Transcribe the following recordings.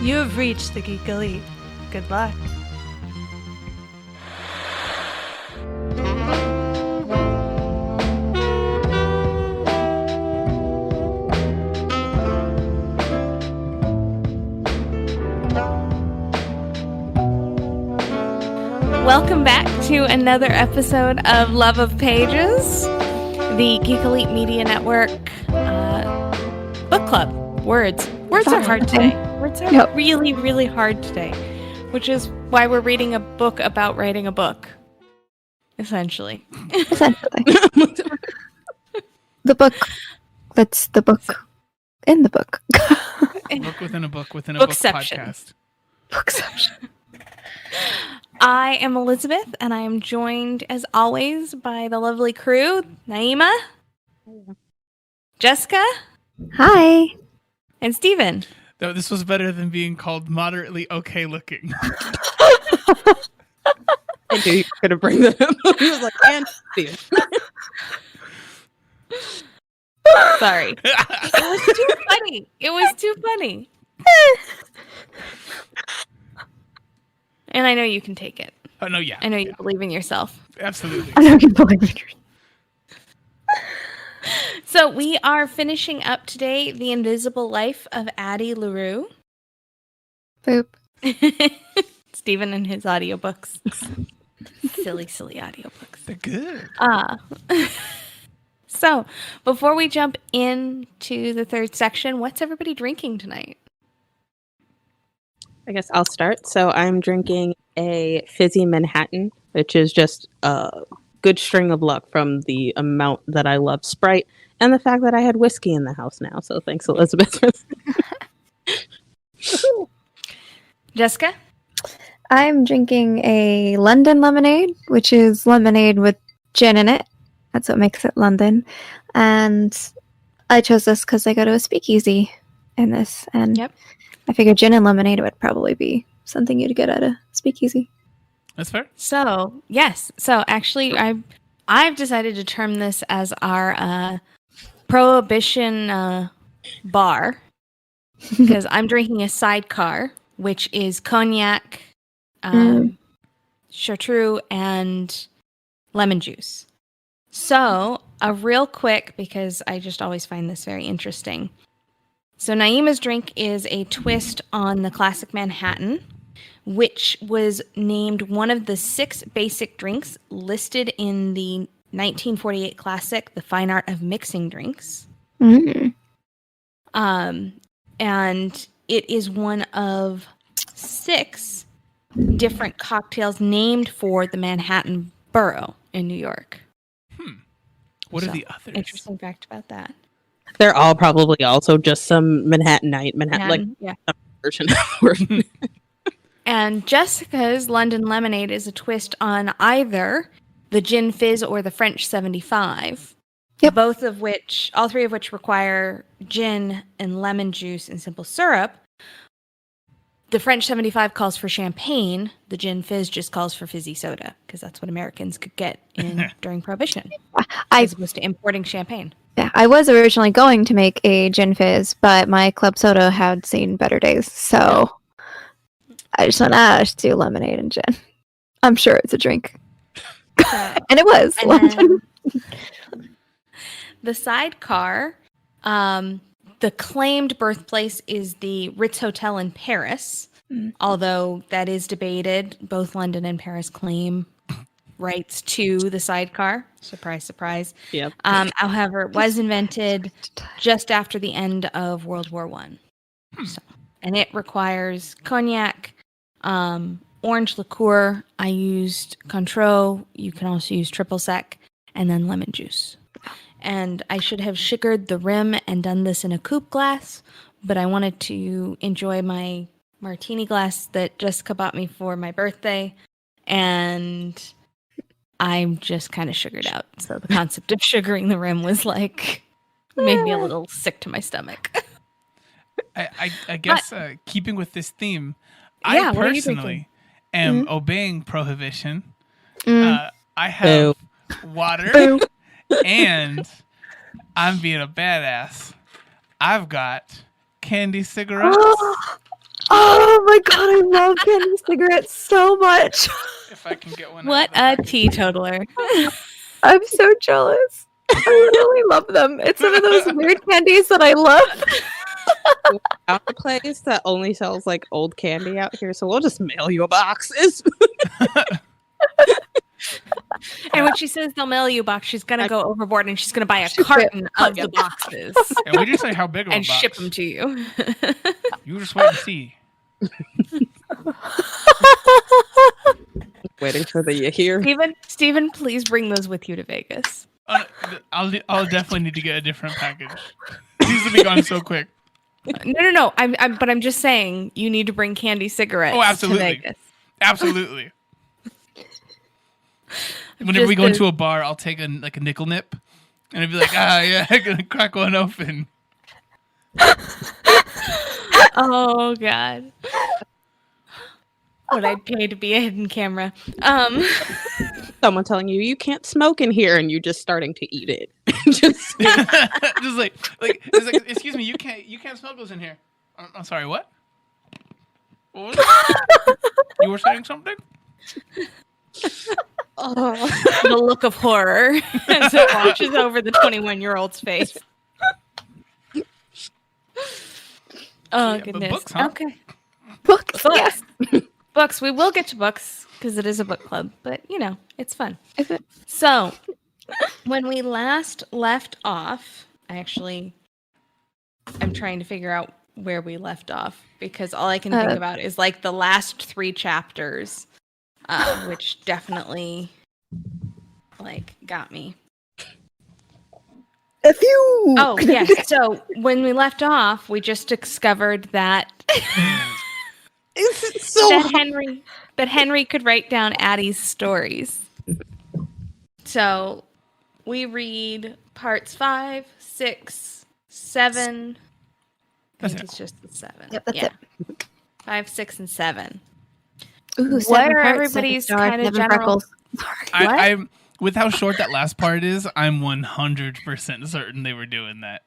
You have reached the Geek Elite. Good luck. Welcome back to another episode of Love of Pages, the Geek Elite Media Network book club. Words are hard today. Words are really, really hard today, which is why we're reading a book about writing a book, essentially. The book that's the book in the book. A book within a book within a book podcast. Bookception. I am Elizabeth, and I am joined, as always, by the lovely crew, Naimah, Jessica, Hi, and Steven. Though this was better than being called moderately okay looking. I knew you were going to bring that up. He was like, and Steven. Sorry. It was too funny. And I know you can take it. Oh, no, yeah. I know you believe in yourself. Absolutely. I know you believe in yourself. So we are finishing up today The Invisible Life of Addie Larue. Boop. Stephen and his audiobooks. Silly audiobooks. They're good. So, before we jump into the third section, what's everybody drinking tonight? I guess I'll start. So I'm drinking a fizzy Manhattan, which is just a good string of luck from the amount that I love Sprite and the fact that I had whiskey in the house now. So thanks, Elizabeth. Jessica? I'm drinking a London lemonade, which is lemonade with gin in it. That's what makes it London. And I chose this because I go to a speakeasy in this. And Yep. I figured gin and lemonade would probably be something you'd get at a speakeasy. That's fair. So, yes. So, actually, I've decided to term this as our prohibition bar because I'm drinking a Sidecar, which is cognac, chartreuse, and lemon juice. So, a real quick, because I just always find this very interesting. So Naimah's drink is a twist on the classic Manhattan, which was named one of the 6 basic drinks listed in the 1948 classic, The Fine Art of Mixing Drinks. Mm. And it is one of 6 different cocktails named for the Manhattan borough in New York. What are the others? Interesting fact about that. They're all probably also just some Manhattan version. And Jessica's London Lemonade is a twist on either the Gin Fizz or the French 75. Yep. All three of which require gin and lemon juice and simple syrup. The French 75 calls for champagne. The Gin Fizz just calls for fizzy soda because that's what Americans could get during Prohibition, as opposed to importing champagne. Yeah, I was originally going to make a gin fizz, but my club soda had seen better days, so I just went, let's do lemonade and gin. I'm sure it's a drink. And it was. The Sidecar, the claimed birthplace is the Ritz Hotel in Paris, although that is debated. Both London and Paris claim rights to the Sidecar. Surprise, surprise. Yep. However, it was invented just after the end of World War I. And it requires cognac, orange liqueur. I used Cointreau. You can also use triple sec, and then lemon juice. And I should have sugared the rim and done this in a coupe glass, but I wanted to enjoy my martini glass that Jessica bought me for my birthday, and I'm just kind of sugared out. So the concept of sugaring the rim was like, made me a little sick to my stomach. I guess keeping with this theme, I personally am obeying prohibition. I have water and I'm being a badass. I've got candy cigarettes Oh my god, I love candy cigarettes so much. If I can get one. What a teetotaler. I'm so jealous. I really love them. It's one of those weird candies that I love. Out a place that only sells like old candy out here, so we'll just mail you a box. And when she says they'll mail you a box, she's going to go overboard and she's going to buy a carton of the boxes And we just say how big of a and box. ship them to you. You just wait and see. Waiting for the you hear. Steven, please bring those with you to Vegas. I'll definitely need to get a different package. These will be gone so quick. No. I'm just saying you need to bring candy cigarettes. Oh, absolutely. To Vegas. Absolutely. Whenever we go into a bar, I'll take a nickel nip, and I'd be like, yeah, I'm gonna crack one open. Oh God. What I'd pay to be a hidden camera. Someone telling you can't smoke in here, and you just starting to eat it. just Just like it's like, excuse me, you can't smoke those in here. I'm sorry, what? What was that? You were saying something? The look of horror as it washes over the 21-year-old's face. Oh, Yeah, goodness. books, huh? Okay. Books. Books. Books. We will get to books because it is a book club, but it's fun. Is it? So, when we last left off, I'm trying to figure out where we left off because all I can think about is like the last 3 chapters, which definitely got me. A few. Oh, yes. So when we left off, we just discovered that it's so that Henry could write down Addie's stories. So we read parts 5, 6, 7. I think it's just the 7. Yep, that's it. 5, 6, and 7. Ooh, What 7 are parts, everybody's 7 stars, kind of 7 general? freckles. I'm with how short that last part is, I'm 100% certain they were doing that.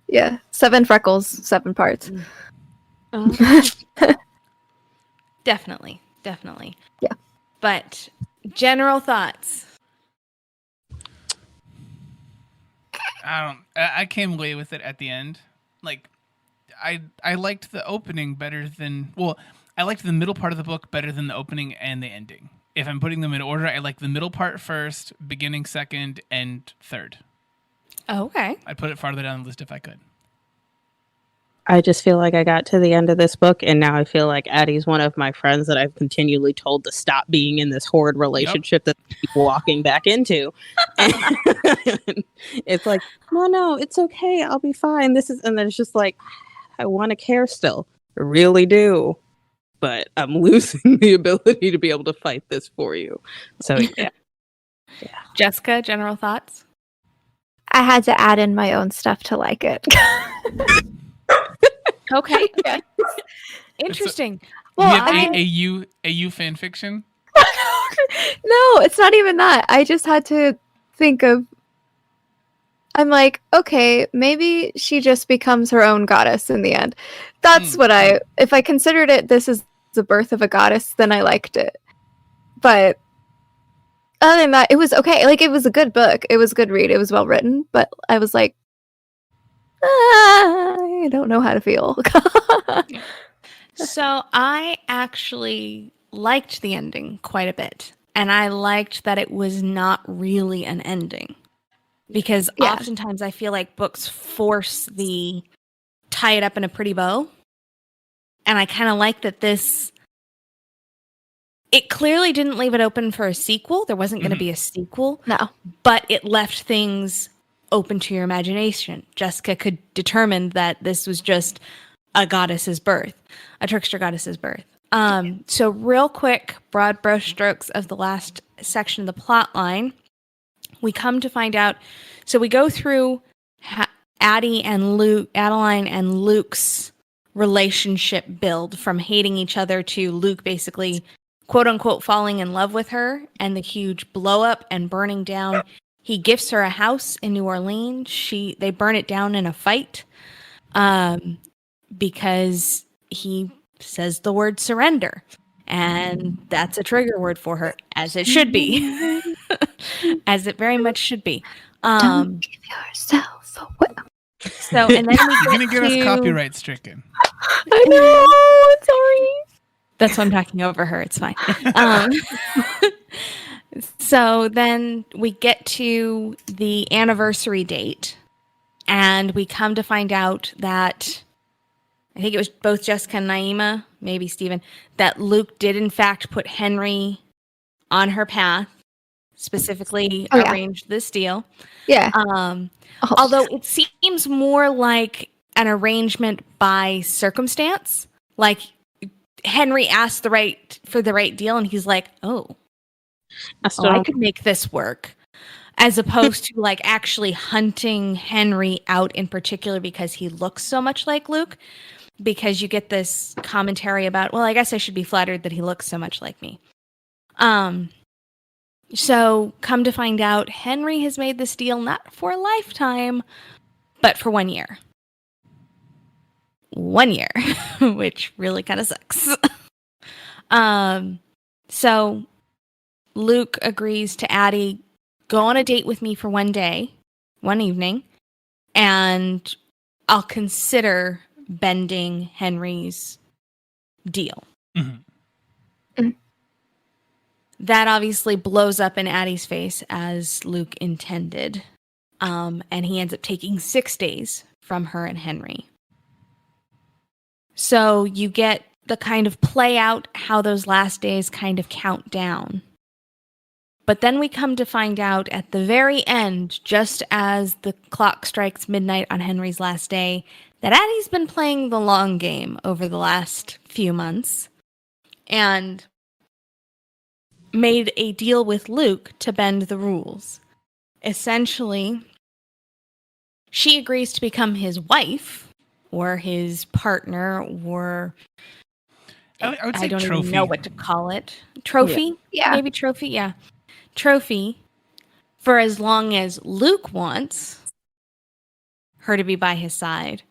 Yeah, 7 freckles, 7 parts. Definitely. Yeah. But general thoughts. I came away with it at the end. Like, I liked the opening better than... Well, I liked the middle part of the book better than the opening and the ending. If I'm putting them in order, I like the middle part first, beginning second, and third. Oh, okay. I'd put it farther down the list if I could. I just feel like I got to the end of this book, and now I feel like Addie's one of my friends that I've continually told to stop being in this horrid relationship that I keep walking back into. And it's like, no, it's okay. I'll be fine. And then it's just like, I want to care still. I really do. But I'm losing the ability to be able to fight this for you. So, yeah. Jessica, general thoughts? I had to add in my own stuff to like it. Okay. Interesting. Well, you have AU fan fiction? No, it's not even that. I just had to think of... I'm like, okay, maybe she just becomes her own goddess in the end. That's what if I considered it, this is the birth of a goddess, then I liked it. But other than that, it was okay. Like, it was a good book. It was a good read. It was well written. But I was like, I don't know how to feel. So I actually liked the ending quite a bit. And I liked that it was not really an ending. Because oftentimes I feel like books force the tie it up in a pretty bow. And I kind of like that it clearly didn't leave it open for a sequel. There wasn't going to be a sequel. No. But it left things open to your imagination. Jessica could determine that this was just a goddess's birth, a trickster goddess's birth. So real quick, broad brushstrokes of the last section of the plot line. We come to find out, so we go through Adeline and Luke's relationship build from hating each other to Luke basically, quote unquote, falling in love with her and the huge blow up and burning down. He gifts her a house in New Orleans. They burn it down in a fight because he says the word surrender. And that's a trigger word for her, as it should be. As it very much should be. Don't give yourself away. So, and then You're going to get us copyright stricken. I know. I'm sorry. That's why I'm talking over her. It's fine. So then we get to the anniversary date, and we come to find out that I think it was both Jessica and Naimah, maybe Stephen, that Luke did in fact put Henry on her path, specifically arranged this deal. Yeah. Although it seems more like an arrangement by circumstance. Like Henry asked for the right deal, and he's like, I could make this work. As opposed to like actually hunting Henry out in particular because he looks so much like Luke. Because you get this commentary about, well, I guess I should be flattered that he looks so much like me. So come to find out, Henry has made this deal not for a lifetime, but for 1 year. 1 year, which really kind of sucks. So Luke agrees to Addie, go on a date with me for 1 day, 1 evening, and I'll consider bending Henry's deal. Mm-hmm. That obviously blows up in Addie's face as Luke intended. And he ends up taking 6 days from her and Henry. So you get the kind of play out how those last days kind of count down. But then we come to find out at the very end, just as the clock strikes midnight on Henry's last day, that Addie's been playing the long game over the last few months and made a deal with Luke to bend the rules. Essentially, she agrees to become his wife or his partner or I would say I don't trophy. even know what to call it. Trophy? Yeah. Maybe trophy? Yeah. Trophy for as long as Luke wants her to be by his side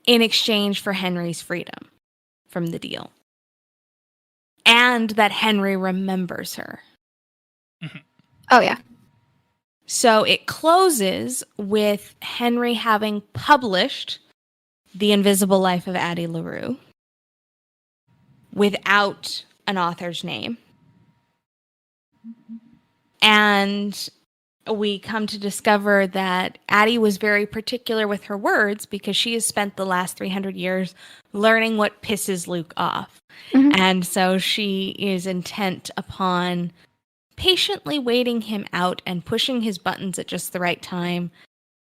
in exchange for Henry's freedom from the deal. And that Henry remembers her. Mm-hmm. Oh, yeah. So it closes with Henry having published The Invisible Life of Addie Larue without an author's name. And we come to discover that Addie was very particular with her words because she has spent the last 300 years learning what pisses Luke off. Mm-hmm. And so she is intent upon patiently waiting him out and pushing his buttons at just the right time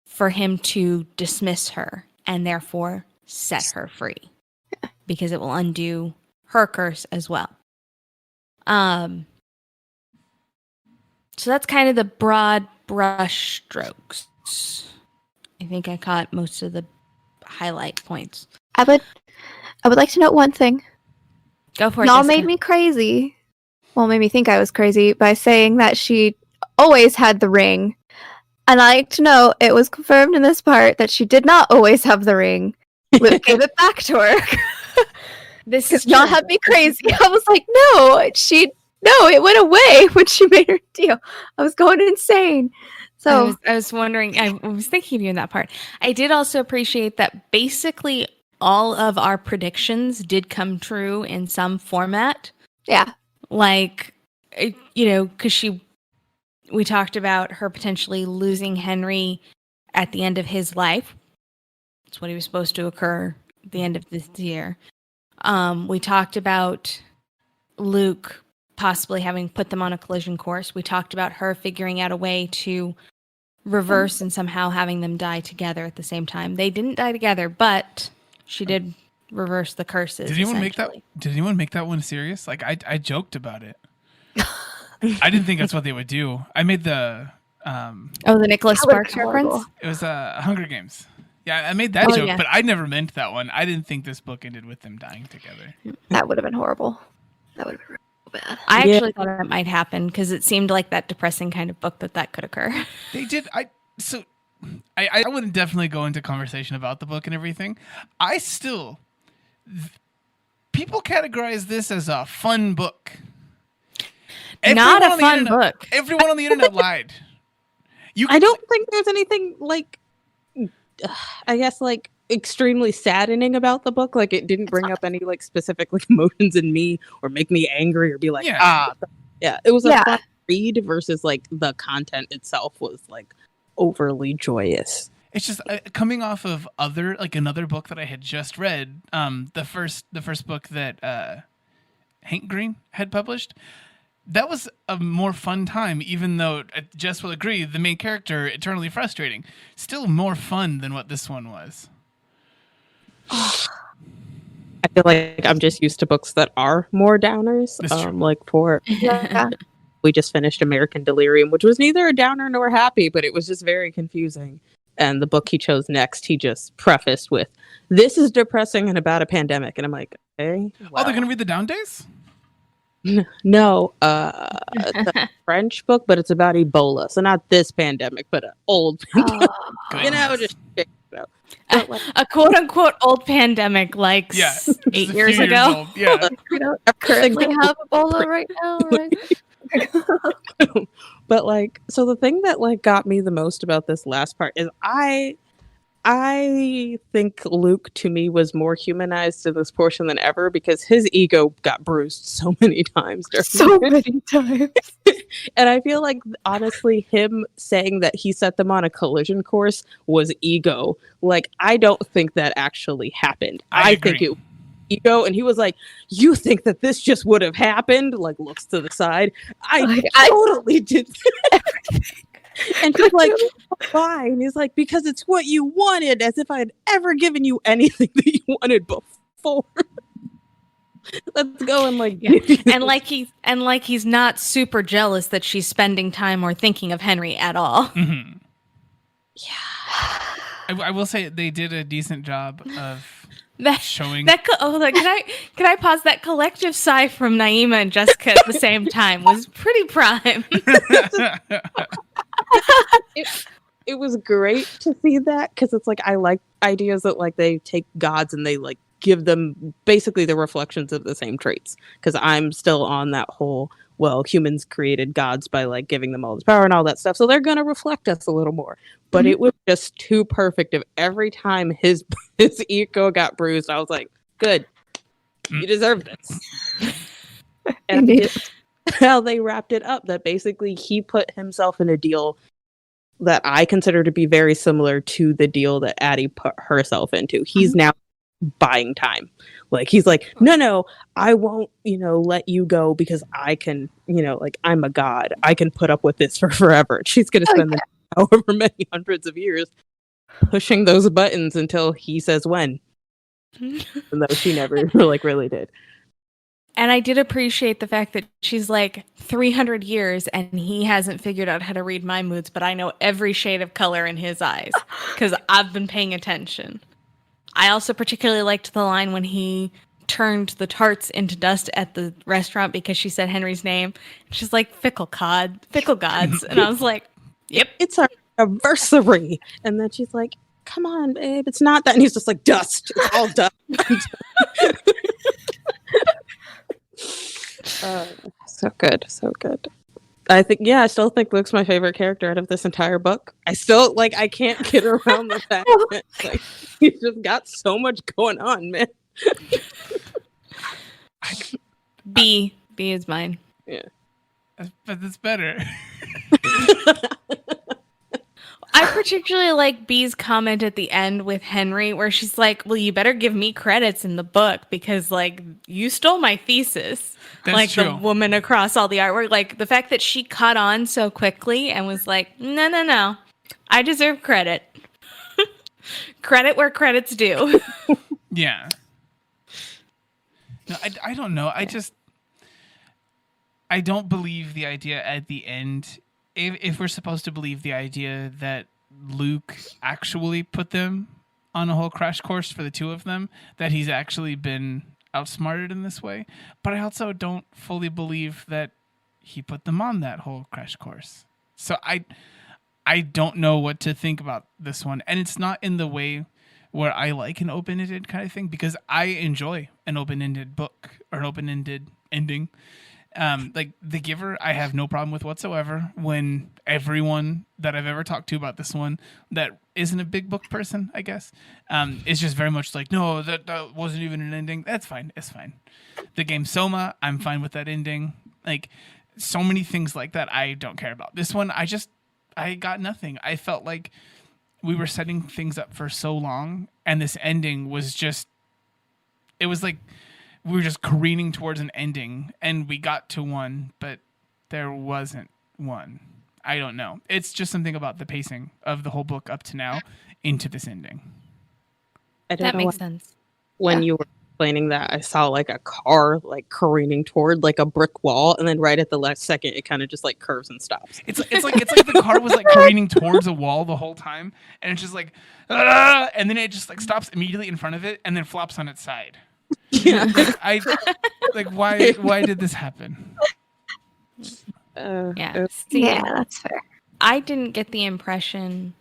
for him to dismiss her and therefore set her free because it will undo her curse as well. So that's kind of the broad brush strokes. I think I caught most of the highlight points. I would like to note one thing. Go for it. Y'all Jessica. made me crazy. Well, made me think I was crazy by saying that she always had the ring. And I like to know it was confirmed in this part that she did not always have the ring. Luke gave it back to her. This Because is y'all true. had me crazy. I was like, no, it went away when she made her deal. I was going insane. So I was wondering, I was thinking of you in that part. I did also appreciate that basically all of our predictions did come true in some format. yeah. Like, because we talked about her potentially losing Henry at the end of his life. That's what he was supposed to occur at the end of this year. We talked about Luke possibly having put them on a collision course. We talked about her figuring out a way to reverse and somehow having them die together at the same time. They didn't die together, but she did reverse the curses. Did anyone make that one serious? Like I joked about it. I didn't think that's what they would do. I made the the Nicholas That would've Sparks been horrible. reference? it was Hunger Games. Yeah, I made that joke, yeah. but I never meant that one. I didn't think this book ended with them dying together. That would have been horrible. That would have been real bad. I Yeah. actually thought that might happen because it seemed like that depressing kind of book that could occur. They did. I wouldn't definitely go into conversation about the book and everything. I still people categorize this as a fun book. Not Everyone a on the fun internet- book. Everyone on the internet lied. I don't think there's anything like, I guess, like extremely saddening about the book. Like it didn't bring up any like specific like emotions in me or make me angry or be like, Yeah. yeah. It was a Yeah. fun read versus like the content itself was like overly joyous. It's just coming off of another book that I had just read, the first book that Hank Green had published. That was a more fun time, even though Jess will agree, the main character, eternally frustrating. Still more fun than what this one was. I feel like I'm just used to books that are more downers. That's true. Like Yeah. we just finished American Delirium, which was neither a downer nor happy, but it was just very confusing. And the book he chose next, he just prefaced with, "This is depressing and about a pandemic." And I'm like, okay. Oh, they're gonna read the Down Days? No, it's a French book, but it's about Ebola. So not this pandemic, but an old pandemic. Oh. You know, just shit, you know. But, like, A quote unquote old pandemic like Yeah. 8 Just a years few ago. old. Yeah. We don't currently have Ebola right now, right? but like, so the thing that like got me the most about this last part is I think Luke to me was more humanized in this portion than ever because his ego got bruised so many times. So many times. And I feel like honestly him saying that he set them on a collision course was ego. Like I don't think that actually happened. I think agree. it ego, and he was like, "You think that this just would have happened?" Like looks to the side. I totally did. And she's like, "Why?" And he's like, "Because it's what you wanted," as if I had ever given you anything that you wanted before. Let's go and like, Yeah. and like he's not super jealous that she's spending time or thinking of Henry at all. Mm-hmm. yeah. I will say they did a decent job of That showing. Can I pause? That collective sigh from Naimah and Jessica at the same time was pretty prime. It was great to see that because it's like I like ideas that like they take gods and they like give them basically the reflections of the same traits, because I'm still on that whole, well, humans created gods by like giving them all this power and all that stuff, so they're going to reflect us a little more. But it was just too perfect. Of every time his ego got bruised, I was like, good, you deserve this. And it's how they wrapped it up, that basically he put himself in a deal that I consider to be very similar to the deal that Addie put herself into. He's now buying time. Like he's like, no, I won't, let you go because I can, like I'm a god. I can put up with this for forever. She's gonna spend the however many hundreds of years pushing those buttons until he says when. Even though she never really did. And I did appreciate the fact that she's like 300 years and he hasn't figured out how to read my moods, but I know every shade of color in his eyes because I've been paying attention. I also particularly liked the line when he turned the tarts into dust at the restaurant because she said Henry's name. She's like, fickle gods. And I was like, yep. It's our anniversary. And then she's like, come on, babe, it's not that. And he's just like, dust. It's all dust. So good. I still think Luke's my favorite character out of this entire book. I still I can't get around the fact that he's just got so much going on, man. B is mine. Yeah, but it's better. I particularly like B's comment at the end with Henry where she's like, well, you better give me credits in the book because you stole my thesis. That's true. The woman across all the artwork, like the fact that she caught on so quickly and was like, no, I deserve credit. Credit where credit's due. Yeah. No, I don't know. I don't believe the idea at the end. If we're supposed to believe the idea that Luke actually put them on a whole crash course for the two of them, that he's actually been outsmarted in this way. But I also don't fully believe that he put them on that whole crash course. So I don't know what to think about this one. And it's not in the way where I like an open-ended kind of thing because I enjoy an open-ended book or an open-ended ending. Like The Giver, I have no problem with whatsoever. When everyone that I've ever talked to about this one that isn't a big book person, I guess, is just very much like, no, that wasn't even an ending. That's fine. It's fine. The game Soma, I'm fine with that ending. Like so many things like that, I don't care about. This one, I got nothing. I felt like we were setting things up for so long, and this ending was just, it was like we were just careening towards an ending, and we got to one, but there wasn't one. I don't know. It's just something about the pacing of the whole book up to now into this ending. I don't That know makes why. sense. When you were explaining that, I saw like a car like careening toward like a brick wall, and then right at the last second, it kind of just like curves and stops. It's like the car was like careening towards a wall the whole time, and it's just like, and then it just like stops immediately in front of it, and then flops on its side. Yeah. Why did this happen? Yeah. See, Yeah, that's fair. I didn't get the impression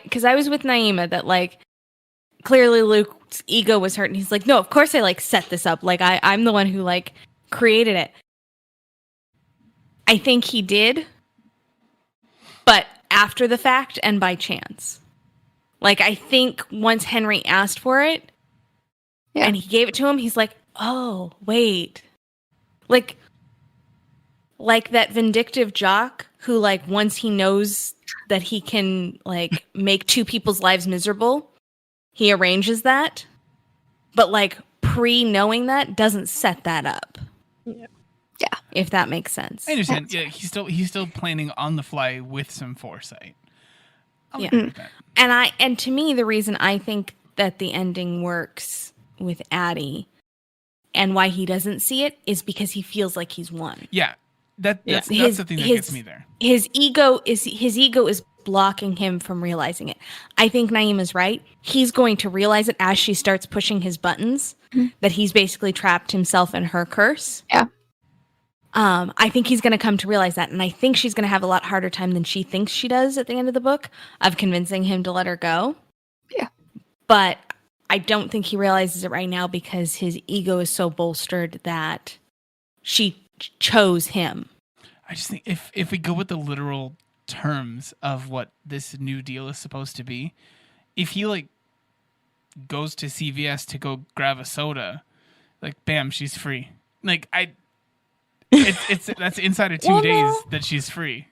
because I was with Naimah that like clearly Luke's ego was hurt and he's like, no, of course I like set this up. Like I'm the one who like created it. I think he did, but after the fact and by chance. Like I think once Henry asked for it and he gave it to him, he's like, oh, wait. Like that vindictive jock who like once he knows that he can like make two people's lives miserable, he arranges that. But like pre-knowing that doesn't set that up. Yeah. If that makes sense. I understand. Yeah, he's still planning on the fly with some foresight. I'll Yeah. agree with that. And to me, the reason I think that the ending works with Addie and why he doesn't see it is because he feels like he's won. Yeah. That's the thing that gets me there. His ego is blocking him from realizing it. I think Naimah's right. He's going to realize it as she starts pushing his buttons, that he's basically trapped himself in her curse. Yeah. I think he's going to come to realize that, and I think she's going to have a lot harder time than she thinks she does at the end of the book of convincing him to let her go. Yeah. But I don't think he realizes it right now because his ego is so bolstered that she chose him. I just think if we go with the literal terms of what this new deal is supposed to be, if he like goes to CVS to go grab a soda, like bam, she's free. Like that's inside of 2 days that she's free.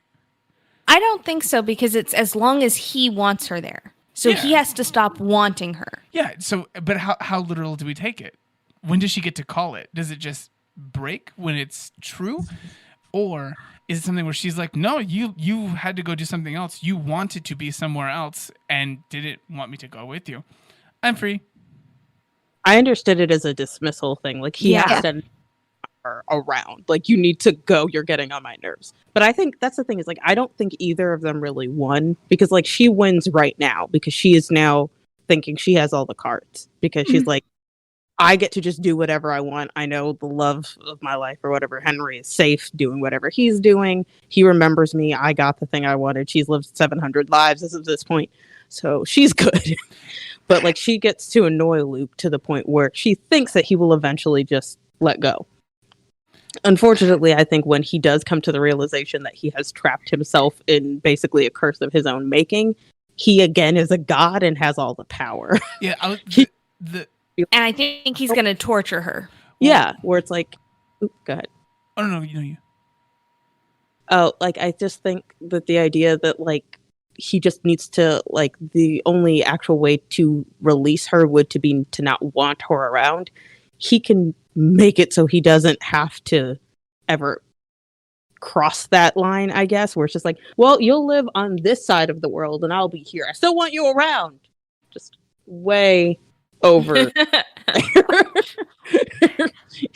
I don't think so because it's as long as he wants her there. So he has to stop wanting her. Yeah. So, but how literal do we take it? When does she get to call it? Does it just break when it's true? Or is it something where she's like, no, you had to go do something else. You wanted to be somewhere else and didn't want me to go with you. I'm free. I understood it as a dismissal thing. Like he has to her around. Like you need to go. You're getting on my nerves. But I think that's the thing is like I don't think either of them really won because like she wins right now because she is now thinking she has all the cards because she's like, I get to just do whatever I want. I know the love of my life or whatever. Henry is safe doing whatever he's doing. He remembers me. I got the thing I wanted. She's lived 700 lives as of this point. So she's good. But like she gets to annoy Luke to the point where she thinks that he will eventually just let go. Unfortunately, I think when he does come to the realization that he has trapped himself in basically a curse of his own making, he again is a god and has all the power. Yeah. And I think he's going to torture her. Yeah, where it's like, go ahead. Oh, no, you. Oh, like, I just think that the idea that, like, he just needs to, like, the only actual way to release her would to be to not want her around. He can make it so he doesn't have to ever cross that line, I guess, where it's just like, well, you'll live on this side of the world and I'll be here. I still want you around. Just way over.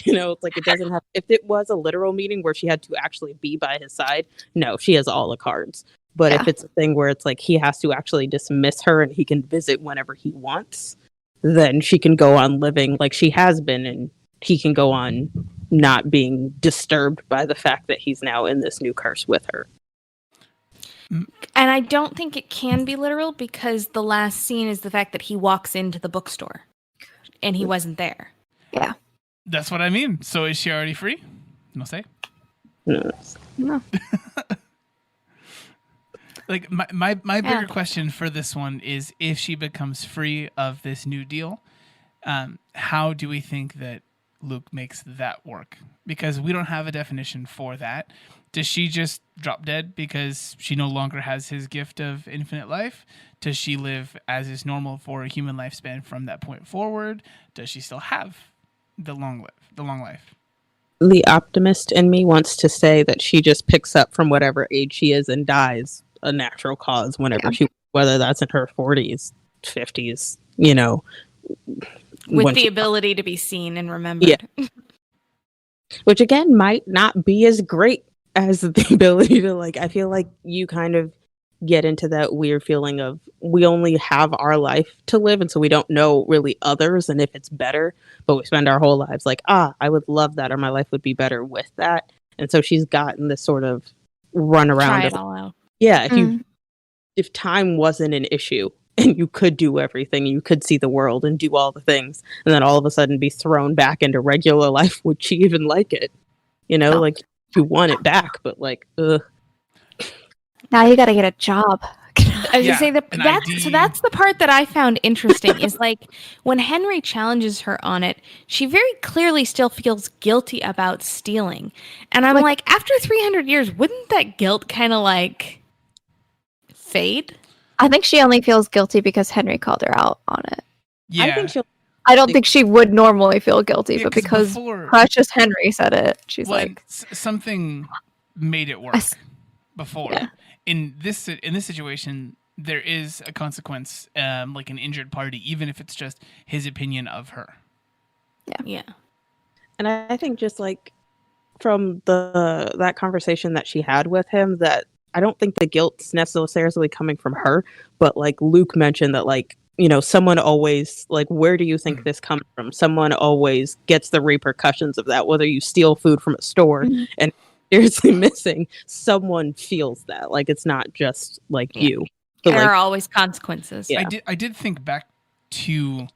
You know, it's like it doesn't have, if it was a literal meeting where she had to actually be by his side, no, she has all the cards. But if it's a thing where it's like he has to actually dismiss her and he can visit whenever he wants, then she can go on living like she has been, and he can go on not being disturbed by the fact that he's now in this new curse with her. And I don't think it can be literal because the last scene is the fact that he walks into the bookstore and he wasn't there. Yeah. That's what I mean. So is she already free? No say. No. Like my bigger question for this one is if she becomes free of this new deal, how do we think that Luke makes that work? Because we don't have a definition for that. Does she just drop dead because she no longer has his gift of infinite life? Does she live as is normal for a human lifespan from that point forward? Does she still have the long life? The optimist in me wants to say that she just picks up from whatever age she is and dies a natural cause whenever whether that's in her 40s, 50s, With the ability to be seen and remembered. Yeah. Which again might not be as great as the ability to I feel like you kind of get into that weird feeling of we only have our life to live, and so we don't know really others and if it's better, but we spend our whole lives I would love that, or my life would be better with that. And so she's gotten this sort of run around Try it all out. Yeah, if time wasn't an issue and you could do everything, you could see the world and do all the things, and then all of a sudden be thrown back into regular life, would she even like it? You want it back, but ugh. Now you got to get a job. I was gonna say that's the part that I found interesting is when Henry challenges her on it, she very clearly still feels guilty about stealing. And I'm after 300 years, wouldn't that guilt kind of fade? I think she only feels guilty because Henry called her out on it. Yeah. I don't think she would normally feel guilty, but because before, Precious Henry said it, she's something made it work before. Yeah. In this situation, there is a consequence, like an injured party, even if it's just his opinion of her. Yeah. And I think just from that conversation that she had with him, that I don't think the guilt's necessarily coming from her, but Luke mentioned that someone always where do you think this comes from? Someone always gets the repercussions of that, whether you steal food from a store and seriously missing, someone feels that it's not just you. So, there are always consequences. Yeah. I did think back to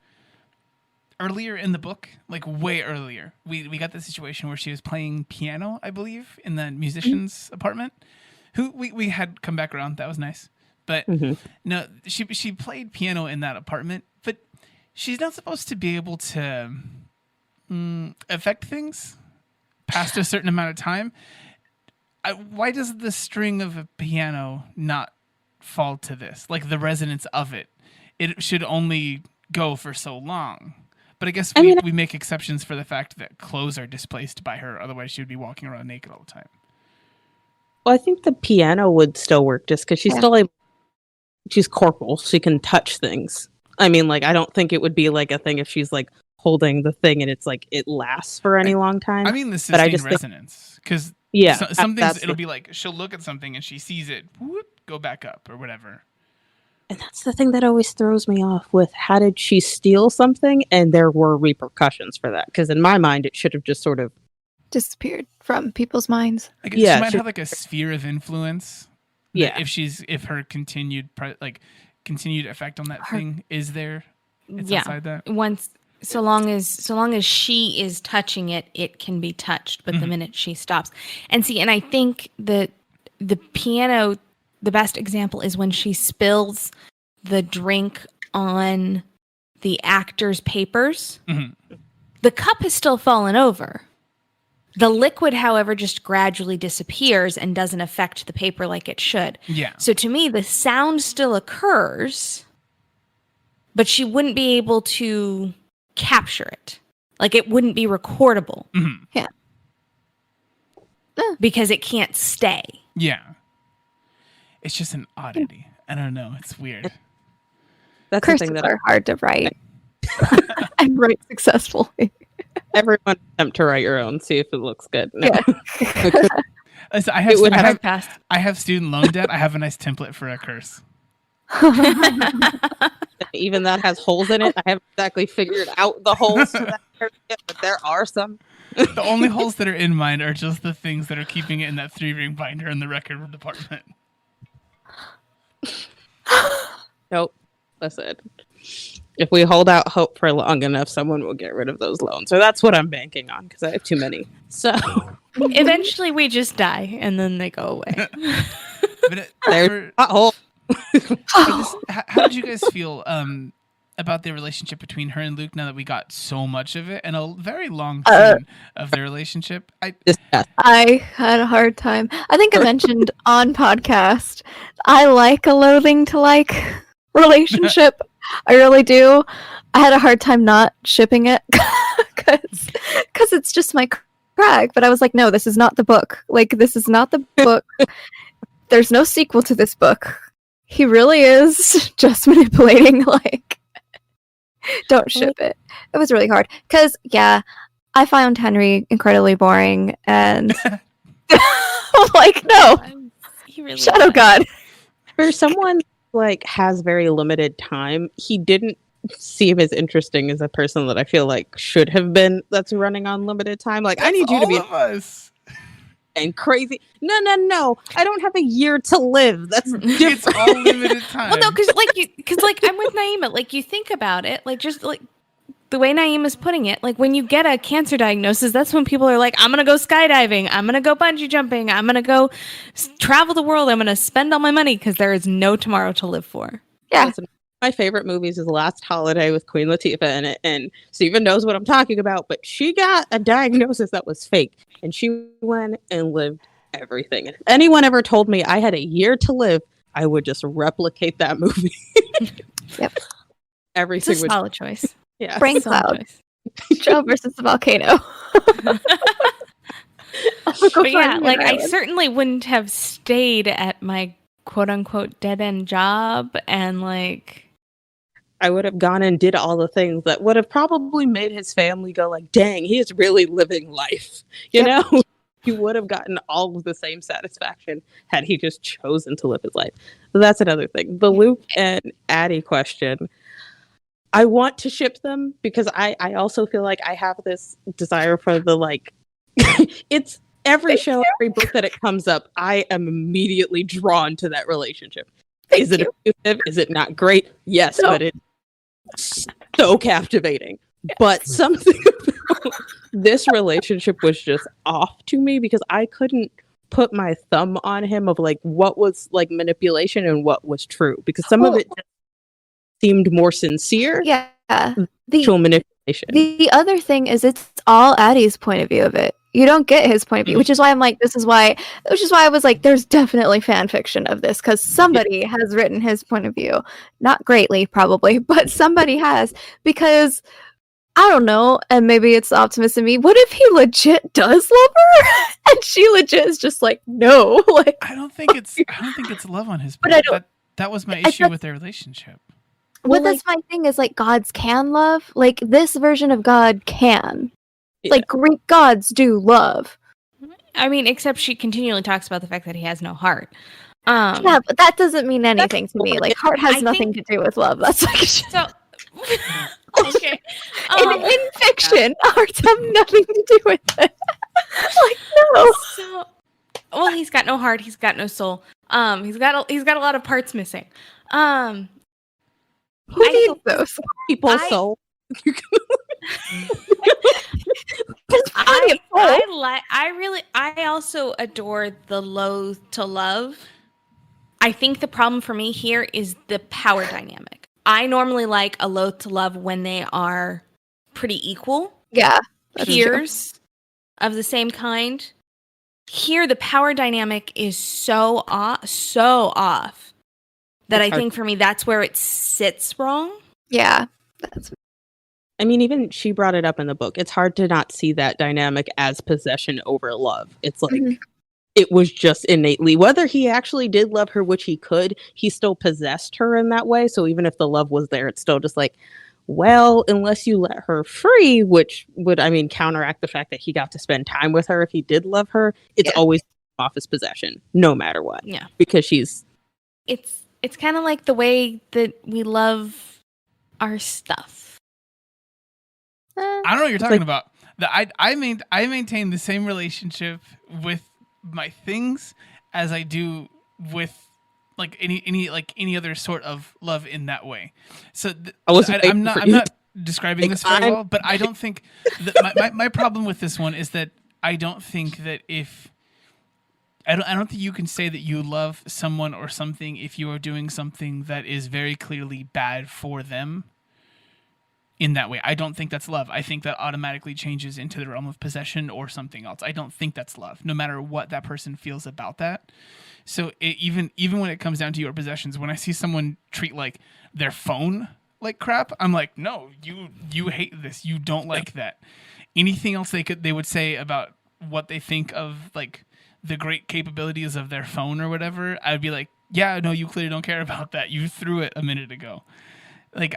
earlier in the book, way earlier. We got the situation where she was playing piano, I believe, in the musician's apartment. Who we had come back around. That was nice. But no, she played piano in that apartment, but she's not supposed to be able to affect things past a certain amount of time. Why does the string of a piano not fall to this? The resonance of it. It should only go for so long. But I guess we make exceptions for the fact that clothes are displaced by her. Otherwise, she would be walking around naked all the time. Well, I think the piano would still work just because she's still she's corporal. She can touch things. I mean, I don't think it would be a thing if she's holding the thing and it's it lasts for any long time. I mean, the sustained resonance. Because some things it'll be she'll look at something and she sees it, whoop, go back up or whatever. And that's the thing that always throws me off with how did she steal something and there were repercussions for that? Because in my mind, it should have just sort of disappeared from people's minds. I guess she might have a sphere of influence. Yeah. If her continued effect on that thing is there. It's outside that. So long as she is touching it, it can be touched. But the minute she stops, and I think that the piano, the best example is when she spills the drink on the actor's papers. The cup has still fallen over. The liquid, however, just gradually disappears and doesn't affect the paper like it should. Yeah. So to me, the sound still occurs, but she wouldn't be able to capture it. It wouldn't be recordable. Yeah. Because it can't stay. Yeah. It's just an oddity. I don't know. It's weird. That's the thing that are hard to write. And write successfully. Everyone attempt to write your own, see if it looks good. No. Yeah. So I have student loan debt. I have a nice template for a curse. Even that has holes in it. I haven't exactly figured out the holes for that curse yet, but there are some. The only holes that are in mine are just the things that are keeping it in that 3-ring binder in the record department. Nope. Listen, if we hold out hope for long enough, someone will get rid of those loans. So that's what I'm banking on because I have too many. So Eventually, we just die, and then they go away. But there's a hole. how did you guys feel about the relationship between her and Luke now that we got so much of it and a very long scene of their relationship? I had a hard time. I think I mentioned on podcast, I like a loathing to like relationship. I really do. I had a hard time not shipping it because it's just my crack. But I was like, no, this is not the book. Like, this is not the book. There's no sequel to this book. He really is just manipulating. Like, don't ship it. It was really hard because, yeah, I found Henry incredibly boring, and I'm like, no, He really Shadow was. God. For someone like has very limited time, he didn't seem as interesting as a person that I feel like should have been that's running on limited time. Like, I need you to be of us. and crazy. No. I don't have a year to live. That's It's different. all limited time. Well, no, because I'm with Naimah. Like, you think about it, like, just like the way Naimah's putting it, like, when you get a cancer diagnosis, that's when people are like, I'm gonna go skydiving, I'm gonna go bungee jumping, I'm gonna go travel the world, I'm gonna spend all my money because there is no tomorrow to live for. Yeah. Listen, my favorite movies is Last Holiday with Queen Latifah in it, and Steven knows what I'm talking about, but she got a diagnosis that was fake, and she went and lived everything. And if anyone ever told me I had a year to live, I would just replicate that movie. Yep. It's a Everything would, solid choice. yeah. Brain Solid cloud. choice. Joe versus the volcano. But yeah, like, I certainly wouldn't have stayed at my quote unquote dead end job, and like, I would have gone and did all the things that would have probably made his family go like, dang, he is really living life. You know? He would have gotten all of the same satisfaction had he just chosen to live his life. So that's another thing. The Luke and Addie question. I want to ship them because I also feel like I have this desire for the like it's every show, every book that it comes up, I am immediately drawn to that relationship. Is it abusive? Is it not great? Yes, No. but it's so captivating. But something about this relationship was just off to me because I couldn't put my thumb on him of like what was like manipulation and what was true because some of it just seemed more sincere. Yeah. Actual manipulation. The other thing is it's all Addie's point of view of it. You don't get his point of view, which is why I'm like, which is why I was like, there's definitely fan fiction of this because somebody has written his point of view. Not greatly, probably, but somebody has because I don't know, and maybe it's the optimist in me. What if he legit does love her, and she legit is just like, no, like I don't think it's love on his But part. I don't- That was my I issue thought- with their relationship. Well, that's my thing is like gods can love. Like this version of God can. Yeah. Like Greek gods do love. I mean, except she continually talks about the fact that he has no heart. Yeah, but that doesn't mean anything to me. Like heart has I nothing to do with love. That's like So, okay. in fiction, hearts have nothing to do with it. Like no. So, well, he's got no heart. He's got no soul. He's got a lot of parts missing. Who needs those? People's soul. There's plenty of soul. I also adore the loathe to love. I think the problem for me here is the power dynamic. I normally like a loathe to love when they are pretty equal. Yeah. That's true. Peers of the same kind. Here, the power dynamic is so off that I think for me that's where it sits wrong. Yeah. That's I mean, even she brought it up in the book. It's hard to not see that dynamic as possession over love. It's like it was just innately, whether he actually did love her, which he could, he still possessed her in that way. So even if the love was there, it's still just like, well, unless you let her free, which would, I mean, counteract the fact that he got to spend time with her if he did love her, it's always off his possession, no matter what. Yeah. Because she's... It's kind of like the way that we love our stuff. I don't know what you're talking about. I maintain the same relationship with my things as I do with like any other sort of love in that way. So I'm not describing this very well, but I don't think that my problem with this one is that I don't think that I don't think you can say that you love someone or something if you are doing something that is very clearly bad for them in that way. I don't think that's love. I think that automatically changes into the realm of possession or something else. I don't think that's love, no matter what that person feels about that. So even when it comes down to your possessions, when I see someone treat like their phone like crap, I'm like, no, you hate this. You don't like that. Anything else they would say about what they think of like the great capabilities of their phone or whatever, I'd be like, yeah, no, you clearly don't care about that. You threw it a minute ago. Like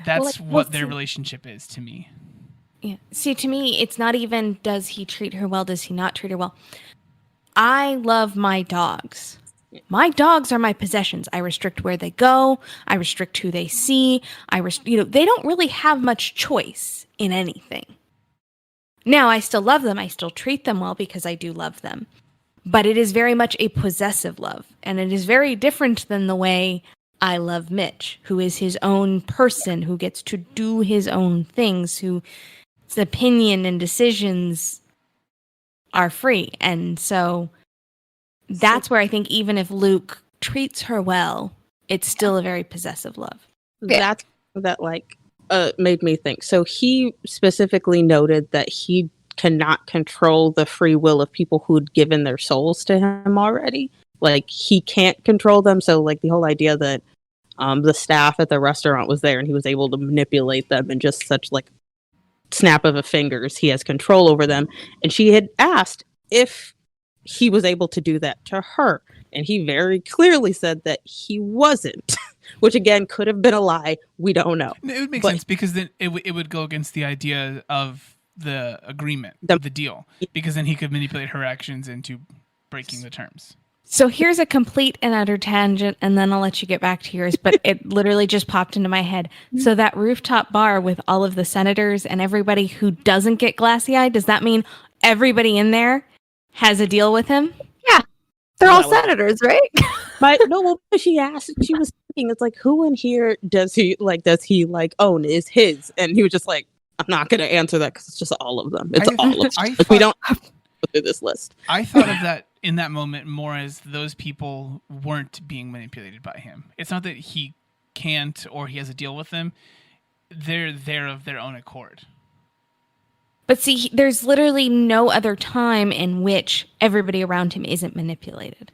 that's what their relationship is to me. Yeah. See, to me, it's not even does he treat her well, does he not treat her well. I love my dogs. My dogs are my possessions. I restrict where they go. I restrict who they see. They don't really have much choice in anything. Now, I still love them. I still treat them well because I do love them. But it is very much a possessive love. And it is very different than the way I love Mitch, who is his own person, who gets to do his own things, whose opinion and decisions are free. And so that's where I think even if Luke treats her well, it's still a very possessive love. That's made me think. So he specifically noted that he cannot control the free will of people who'd given their souls to him already. Like, he can't control them. So, like, the whole idea that the staff at the restaurant was there and he was able to manipulate them in just such, like, snap of a fingers, he has control over them. And she had asked if he was able to do that to her. And he very clearly said that he wasn't. Which, again, could have been a lie. We don't know. It would make sense because then it would go against the idea of the agreement, the deal. Because then he could manipulate her actions into breaking the terms. So here's a complete and utter tangent, and then I'll let you get back to yours. But it literally just popped into my head. So that rooftop bar with all of the senators and everybody who doesn't get glassy-eyed, does that mean everybody in there has a deal with him? Yeah. They're all senators, right? She asked, she was thinking, it's like, who in here does he own is his? And he was just like, I'm not going to answer that because it's just all of them. It's all of them. We don't have to go through this list. I thought of that in that moment more as those people weren't being manipulated by him. It's not that he can't or he has a deal with them. They're there of their own accord. But see, there's literally no other time in which everybody around him isn't manipulated.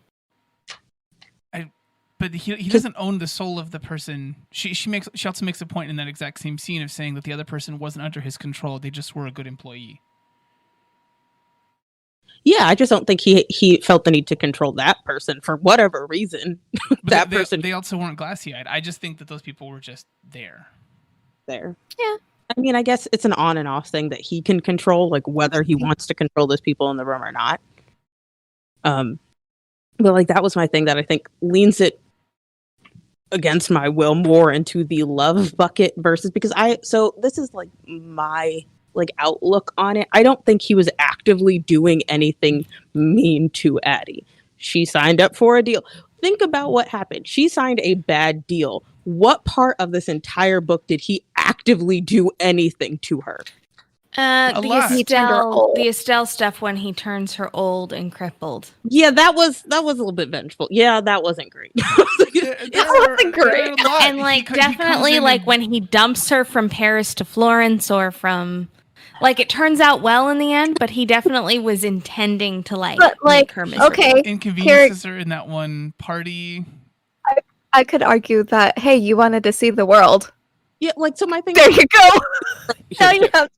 But he doesn't own the soul of the person. She also makes a point in that exact same scene of saying that the other person wasn't under his control. They just were a good employee. Yeah, I just don't think he felt the need to control that person for whatever reason. They also weren't glassy-eyed. I just think that those people were just there. Yeah. I mean, I guess it's an on and off thing that he can control, like whether he wants to control those people in the room or not. But like that was my thing that I think leans it against my will more into the love bucket versus so this is like my like outlook on it. I don't think he was actively doing anything mean to Addie. She signed up for a deal. Think about what happened. She signed a bad deal. What part of this entire book did he actively do anything to her? The Estelle stuff when he turns her old and crippled. Yeah, that was a little bit vengeful. Yeah, that wasn't great. That wasn't great. And like definitely like when he dumps her from Paris to Florence or from like it turns out well in the end, but he definitely was intending to make her miserable. Okay, inconveniences her in that one party. I could argue that, hey, you wanted to see the world. Yeah, like so my thing. There you go. Now you have to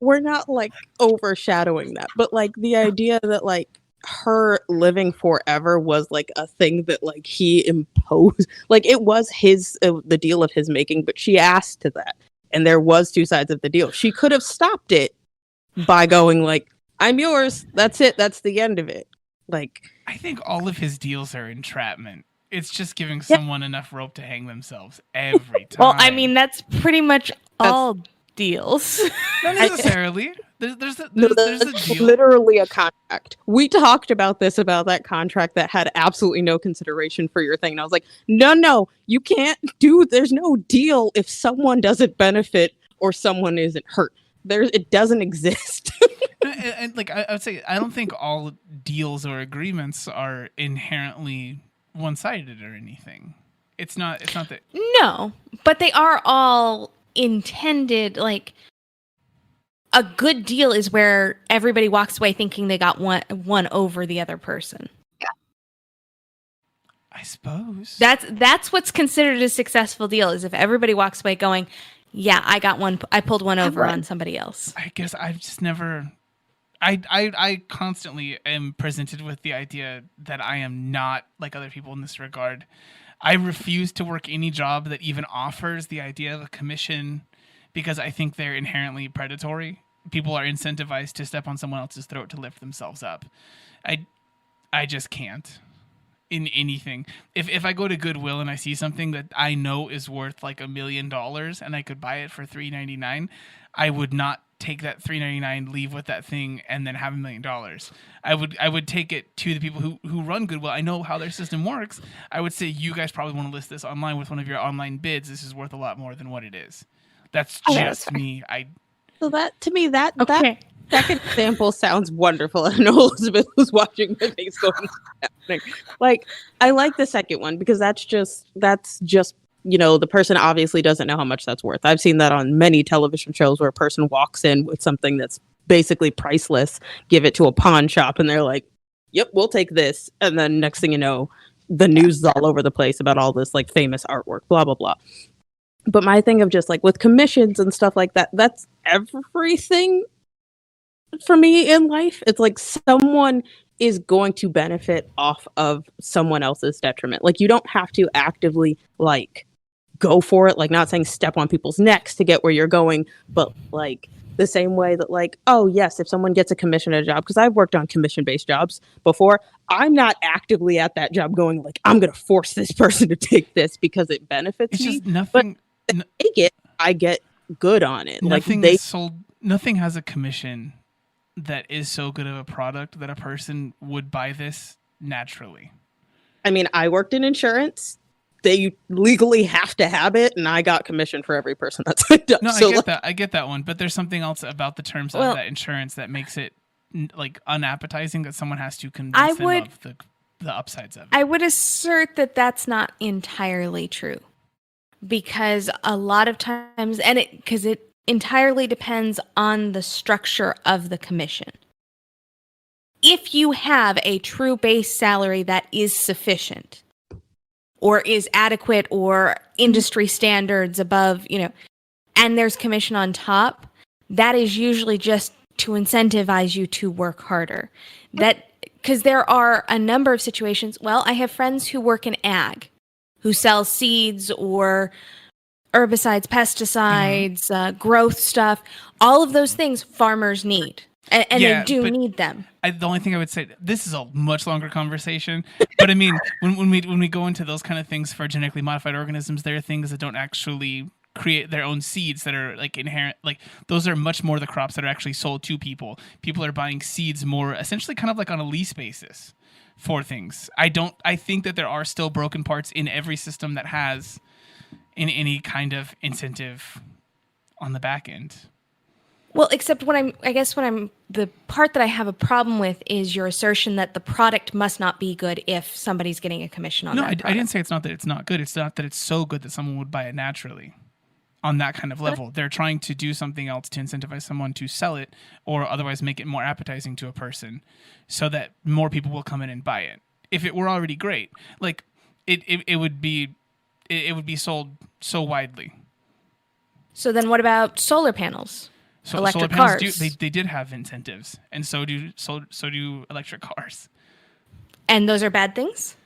we're not like overshadowing that, but like the idea that like her living forever was like a thing that like he imposed, like it was his the deal of his making, but she asked to that, and there was two sides of the deal. She could have stopped it by going like, "I'm yours. That's it. That's the end of it." Like I think all of his deals are entrapment. It's just giving someone enough rope to hang themselves every time. Well, I mean, that's pretty much all deals. Not necessarily. There's a deal. Literally a contract. We talked about that contract that had absolutely no consideration for your thing. And I was like, no, you can't there's no deal if someone doesn't benefit or someone isn't hurt. It doesn't exist. And like I would say, I don't think all deals or agreements are inherently one-sided or anything. It's not that. No, but they are all intended, like, a good deal is where everybody walks away thinking they got one over the other person. Yeah. I suppose. That's what's considered a successful deal, is if everybody walks away going, yeah, I pulled one over on somebody else. I guess I've just never... I constantly am presented with the idea that I am not like other people in this regard. I refuse to work any job that even offers the idea of a commission because I think they're inherently predatory. People are incentivized to step on someone else's throat to lift themselves up. I just can't in anything. If I go to Goodwill and I see something that I know is worth like $1 million and I could buy it for $3.99, I would not take that $3.99, leave with that thing, and then have $1 million. I would take it to the people who run Goodwill. I know how their system works. I would say, you guys probably want to list this online with one of your online bids. This is worth a lot more than what it is. That's just me. So that, to me, that Okay. second example sounds wonderful. I know Elizabeth was watching my face going, happening. Like, I like the second one because that's just the person obviously doesn't know how much that's worth. I've seen that on many television shows where a person walks in with something that's basically priceless, give it to a pawn shop, and they're like, yep, we'll take this. And then next thing you know, the news is all over the place about all this like famous artwork, blah, blah, blah. But my thing of just like with commissions and stuff like that, that's everything for me in life. It's like someone is going to benefit off of someone else's detriment. Like, you don't have to actively like go for it, like, not saying step on people's necks to get where you're going, but like the same way that like, oh yes, if someone gets a commission at a job, because I've worked on commission-based jobs before, I'm not actively at that job going like, I'm gonna force this person to take this because it benefits it's me. just nothing. But take it, I get good on it. Nothing like is sold. Nothing has a commission that is so good of a product that a person would buy this naturally. I mean, I worked in insurance. They legally have to have it, and I got commission for every person that's signed up. No, So, I get that one, but there's something else about the terms of that insurance that makes it like unappetizing that someone has to convince them of the upsides of it. I would assert that that's not entirely true, because a lot of times, because it entirely depends on the structure of the commission. If you have a true base salary that is sufficient or is adequate or industry standards above, and there's commission on top, that is usually just to incentivize you to work harder. Because there are a number of situations. Well, I have friends who work in ag, who sell seeds or herbicides, pesticides, growth stuff. All of those things farmers need. And they do need them. The only thing I would say, this is a much longer conversation, but I mean, when we go into those kind of things for genetically modified organisms, there are things that don't actually create their own seeds that are like inherent. Like, those are much more the crops that are actually sold to people. People are buying seeds more essentially kind of like on a lease basis for things. I think that there are still broken parts in every system that has in any kind of incentive on the back end. Well, except the part that I have a problem with is your assertion that the product must not be good if somebody's getting a commission on that product. I didn't say it's not that it's not good. It's not that it's so good that someone would buy it naturally on that kind of level. They're trying to do something else to incentivize someone to sell it or otherwise make it more appetizing to a person so that more people will come in and buy it. If it were already great, like it would be sold so widely. So then what about solar panels? So electric solar panels cars. they did have incentives, and so do electric cars. And those are bad things?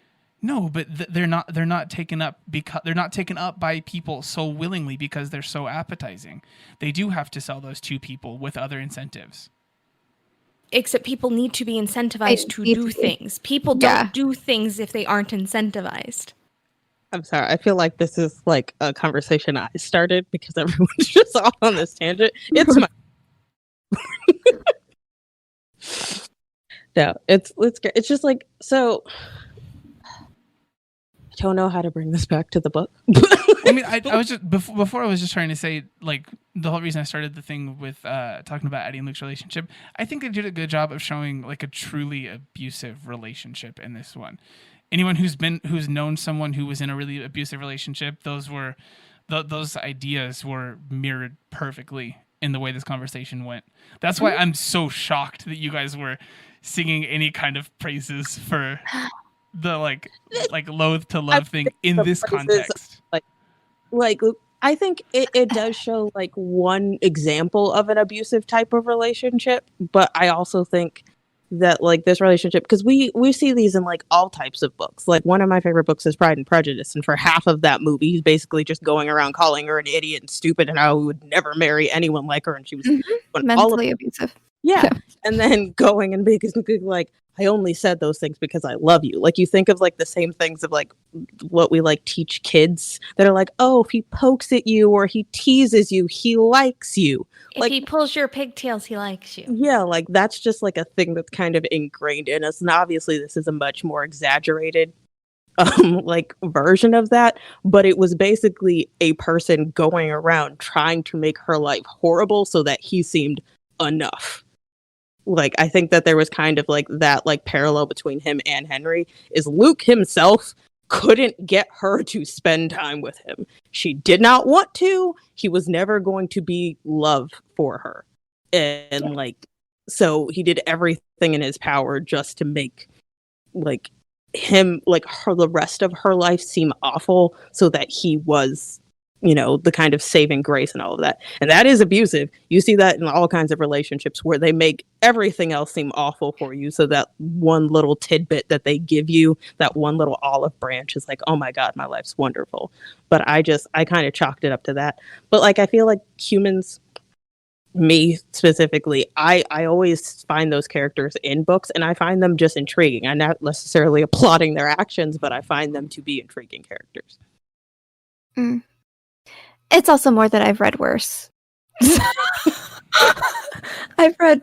No, but they're not taken up because they're not taken up by people so willingly because they're so appetizing. They do have to sell those to people with other incentives. Except people need to be incentivized to do things. People don't do things if they aren't incentivized. I'm sorry. I feel like this is like a conversation I started because everyone's just all on this tangent. It's my no. It's great. It's just like so. I don't know how to bring this back to the book. I mean, I was just before I was just trying to say, like, the whole reason I started the thing with talking about Addie and Luke's relationship. I think they did a good job of showing like a truly abusive relationship in this one. Anyone who's known someone who was in a really abusive relationship, those ideas were mirrored perfectly in the way this conversation went. That's why I'm so shocked that you guys were singing any kind of praises for the like loathe to love thing in this context. Like I think it does show like one example of an abusive type of relationship, but I also think that like this relationship, because we see these in like all types of books. Like one of my favorite books is Pride and Prejudice, and for half of that movie he's basically just going around calling her an idiot and stupid and how he would never marry anyone like her, and she was mentally abusive. Yeah. And then going and being like, I only said those things because I love you. Like you think of like the same things of like what we like teach kids that are like, oh, if he pokes at you or he teases you, he likes you. If like he pulls your pigtails, he likes you. Yeah, like that's just like a thing that's kind of ingrained in us. And obviously this is a much more exaggerated like version of that, but it was basically a person going around trying to make her life horrible so that he seemed enough. Like I think that there was kind of like that like parallel between him and Henry is Luke himself couldn't get her to spend time with him. She did not want to. He was never going to be love for her. And like so he did everything in his power just to make like him like her the rest of her life seem awful so that he was, you know, the kind of saving grace and all of that. And that is abusive. You see that in all kinds of relationships where they make everything else seem awful for you. So that one little tidbit that they give you, that one little olive branch is like, oh my God, my life's wonderful. But I kind of chalked it up to that. But like, I feel like humans, me specifically, I always find those characters in books and I find them just intriguing. I'm not necessarily applauding their actions, but I find them to be intriguing characters. Mm. It's also more that I've read worse. I've read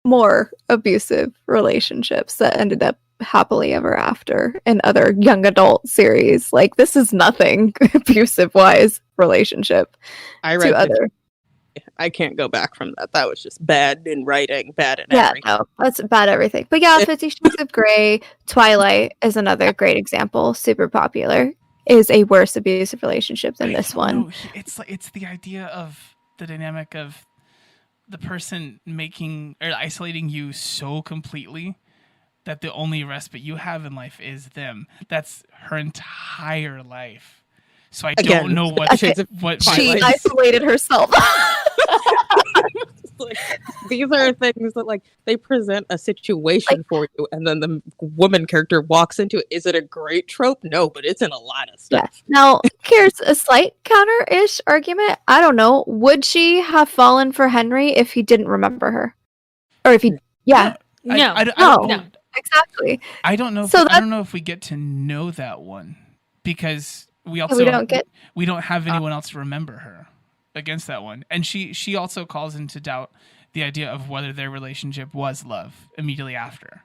more abusive relationships that ended up happily ever after in other young adult series. Like this is nothing abusive wise relationship. I read I can't go back from that. That was just bad in writing, bad in everything. Yeah, no, that's bad everything. But yeah, 50 Shades of Grey, Twilight is another great example. Super popular. Is a worse abusive relationship than this one. No, it's the idea of the dynamic of the person making or isolating you so completely that the only respite you have in life is them. That's her entire life. So I don't know what she isolated herself. Like, these are things that like they present a situation for you and then the woman character walks into it. Is it a great trope? No, but it's in a lot of stuff. Yeah. Now here's a slight counter-ish argument. I don't know. Would she have fallen for Henry if he didn't remember her? Or if he No. Exactly. I don't know I don't know if we get to know that one because we don't have anyone else to remember her against that one. And she also calls into doubt the idea of whether their relationship was love immediately after.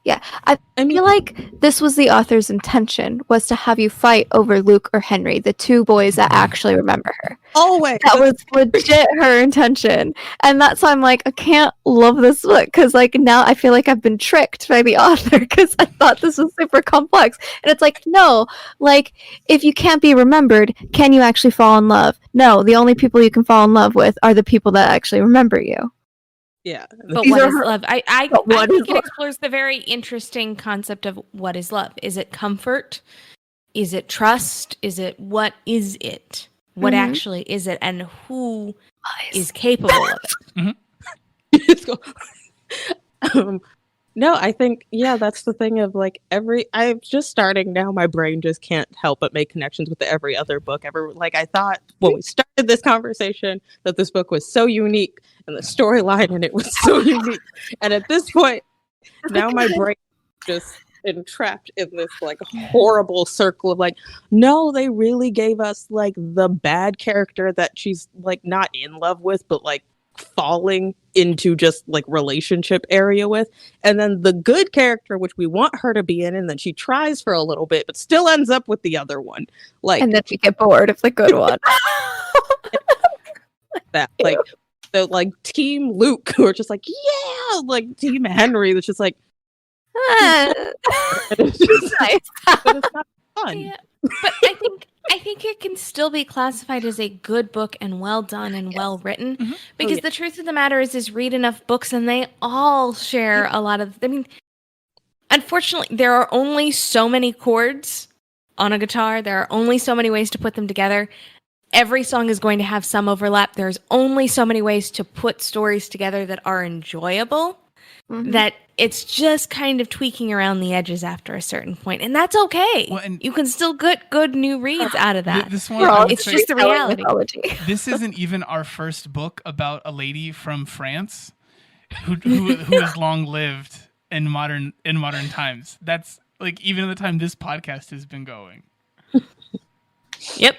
Yeah, I feel like this was the author's intention, was to have you fight over Luke or Henry, the two boys that actually remember her. Always. That was legit her intention. And that's why I'm like, I can't love this book, because like now I feel like I've been tricked by the author, because I thought this was super complex. And it's like, no, like if you can't be remembered, can you actually fall in love? No, the only people you can fall in love with are the people that actually remember you. Yeah. But what is love? I think it explores the very interesting concept of what is love. Is it comfort? Is it trust? Is it what is it? What actually is it? And who is capable of it? No, I think, yeah, that's the thing of like I'm just starting now. My brain just can't help but make connections with every other book ever. Like I thought when we started this conversation that this book was so unique and the storyline and it was so unique. And at this point, now my brain just entrapped in this like horrible circle of like, no, they really gave us like the bad character that she's like not in love with, but like falling into just like relationship area with, and then the good character which we want her to be in, and then she tries for a little bit but still ends up with the other one, like, And then we get bored of the good one. that like the like team Luke who are just like, yeah, like team Henry that's just like it's just, Nice. but it's not fun. Yeah, but I think it can still be classified as a good book and well done and well written, because the truth of the matter is read enough books and they all share a lot of. I mean, unfortunately, there are only so many chords on a guitar. There are only so many ways to put them together. Every song is going to have some overlap. There's only so many ways to put stories together that are enjoyable. That it's just kind of tweaking around the edges after a certain point, and that's okay. Well, and you can still get good new reads out of that. This We're one, all It's just the reality. mythology. this isn't even our first book about a lady from France who has long lived in modern times. That's like even in the time this podcast has been going. Yep.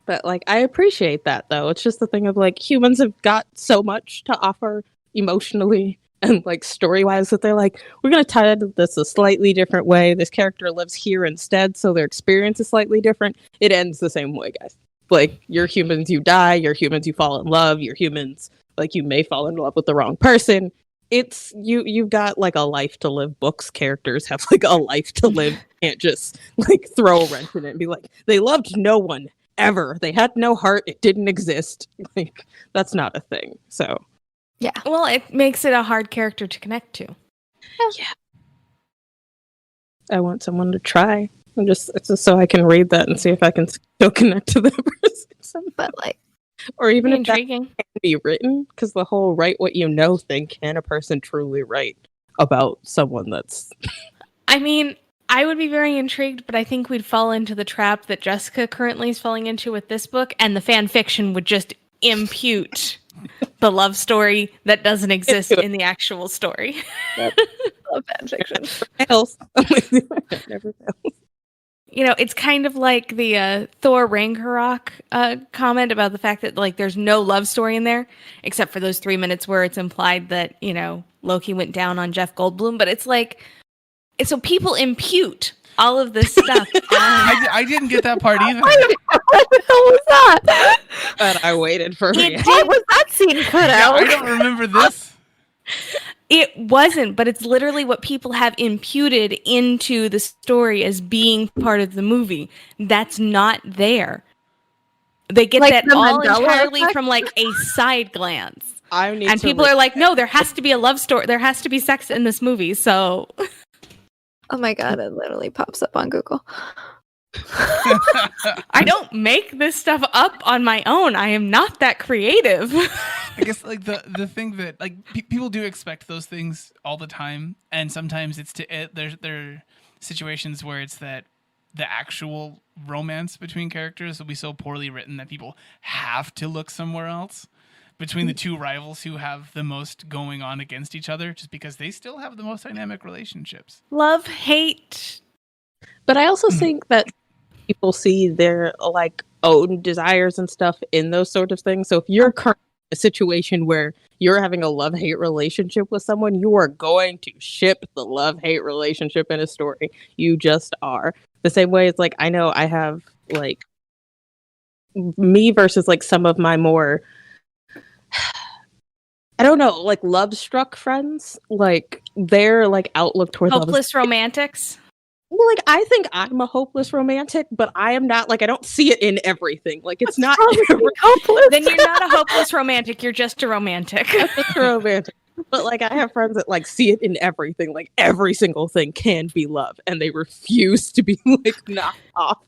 But like I appreciate that though. It's just the thing of like humans have got so much to offer emotionally and like story-wise that they're like, we're gonna tie this a slightly different way. This character lives here instead, so their experience is slightly different. It ends the same way, guys. Like you're humans, you die. You're humans, you fall in love. You're humans, like you may fall in love with the wrong person. It's you've got like a life to live. Books characters have like a life to live. You can't just like throw a wrench in it and be like, they loved no one ever. They had no heart. It didn't exist. Like that's not a thing. So Yeah. Well, it makes it a hard character to connect to. yeah, I want someone to try. It's just so I can read that and see if I can still connect to that person somehow. But like, Or even if that Intriguing. can be written, because the whole write what you know thing, can a person truly write about someone that's I mean, I would be very intrigued, but I think we'd fall into the trap that Jessica currently is falling into with this book, and the fan fiction would just impute the love story that doesn't exist in the actual story. love fanfiction. fails. Never fails. You know, it's kind of like the Thor Ragnarok comment about the fact that like there's no love story in there, except for those 3 minutes where it's implied that, you know, Loki went down on Jeff Goldblum. But it's like, so people impute all of this stuff. I didn't get that part either. What the hell was that? But I waited for It it. Why was that scene cut Yeah, out? I don't remember this. It wasn't, but it's literally what people have imputed into the story as being part of the movie. That's not there. They get Like that the all Mandela entirely effect? from like a side glance. I need And to people are like, no, there has to be a love story. There has to be sex in this movie. So Oh my god, it literally pops up on Google. I don't make this stuff up on my own. I am not that creative. I guess like the thing that like people do expect those things all the time, and sometimes it's there are situations where it's that the actual romance between characters will be so poorly written that people have to look somewhere else between the two rivals who have the most going on against each other, just because they still have the most dynamic relationships. Love, hate. But I also think that people see their like own desires and stuff in those sort of things. So if you're currently in a situation where you're having a love-hate relationship with someone, you are going to ship the love-hate relationship in a story. You just are. The same way it's like, I know I have like me versus like some of my more, I don't know, like love-struck friends, like their like outlook towards love is Hopeless romantics. well, like I think I'm a hopeless romantic, but I am not like I don't see it in everything. Like it's not hopeless. Then you're not a hopeless romantic. You're just a romantic. just romantic. But like I have friends that like see it in everything. Like every single thing can be love, and they refuse to be like knocked off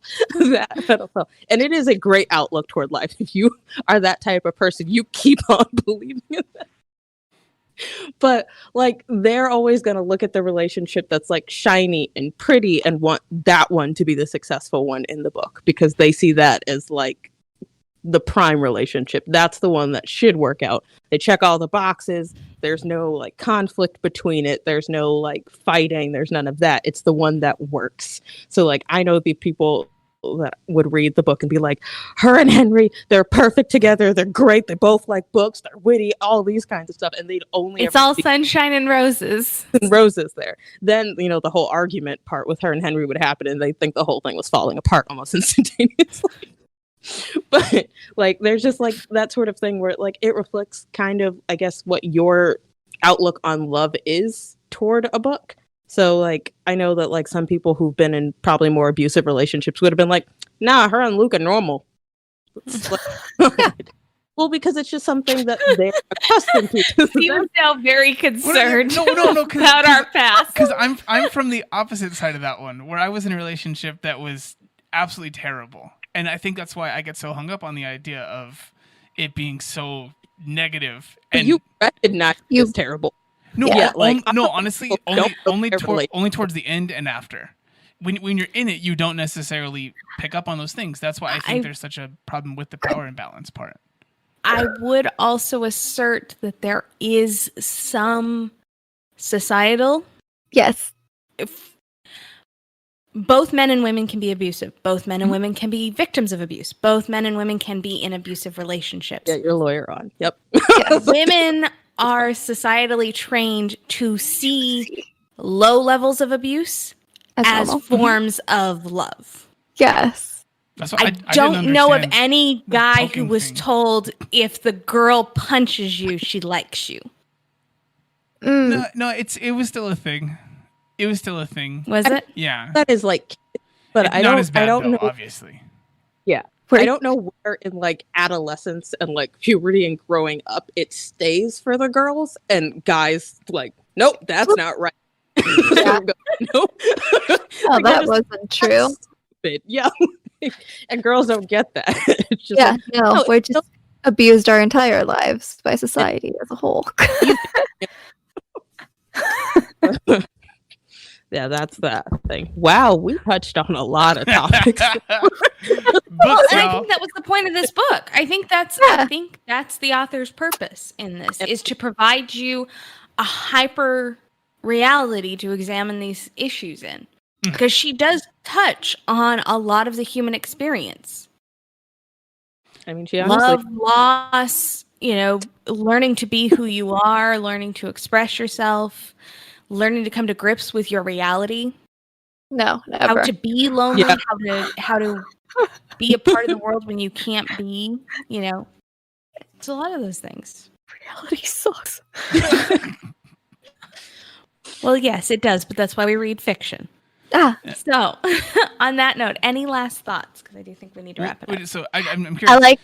that pedestal. And it is a great outlook toward life. If you are that type of person, you keep on believing in that. But like they're always going to look at the relationship that's like shiny and pretty and want that one to be the successful one in the book, because they see that as like the prime relationship. That's the one that should work out. They check all the boxes. There's no like conflict between it. There's no like fighting. There's none of that. It's the one that works. So like I know the people that would read the book and be like, her and Henry, they're perfect together. They're great. They both like books. They're witty. All these kinds of stuff. And they'd only It's all sunshine and roses. and roses there. Then, you know, the whole argument part with her and Henry would happen and they'd think the whole thing was falling apart almost instantaneously. But like there's just like that sort of thing where like it reflects kind of, I guess, what your outlook on love is toward a book. So like I know that like some people who've been in probably more abusive relationships would have been like, nah, her and Luke are normal. Well, because it's just something that they're accustomed to. You sound very concerned No, about our past. Because I'm from the opposite side of that one, where I was in a relationship that was absolutely terrible. And I think that's why I get so hung up on the idea of it being so negative. And you recognize it's terrible. No, Yeah, like, honestly, only towards the end and after. When you're in it, you don't necessarily pick up on those things. That's why I think there's such a problem with the power imbalance part. I would also assert that there is some societal. Yes. Both men and women can be abusive. Both men and women can be victims of abuse. Both men and women can be in abusive relationships. Get your lawyer on. Yep. Women are societally trained to see low levels of abuse as forms of love. Yes. That's what I don't know of any guy who was told if the girl punches you, she likes you. No, it was still a thing. It was still a thing. Was it? Yeah. That is like, but It's I not don't. as bad, I don't though, know. obviously. Yeah. I don't know where in like adolescence and like puberty and growing up it stays for the girls and guys like, nope, that's not right. Yeah. Nope. Oh, that wasn't true. Stupid. Yeah. And girls don't get that. It's just Yeah, like, no, we're just abused our entire lives by society as a whole. yeah, that's that thing. Wow, we touched on a lot of topics. Well, and I think that was the point of this book. I think that's the author's purpose in this is to provide you a hyper reality to examine these issues in. Because she does touch on a lot of the human experience. I mean, she honestly love, loss, learning to be who you are, learning to express yourself, learning to come to grips with your reality. No, never. How to be lonely, how to be a part of the world when you can't be, It's a lot of those things. Reality sucks. Well, yes, it does, but that's why we read fiction. So, on that note, any last thoughts? Because I do think we need to wrap it up. So I'm curious.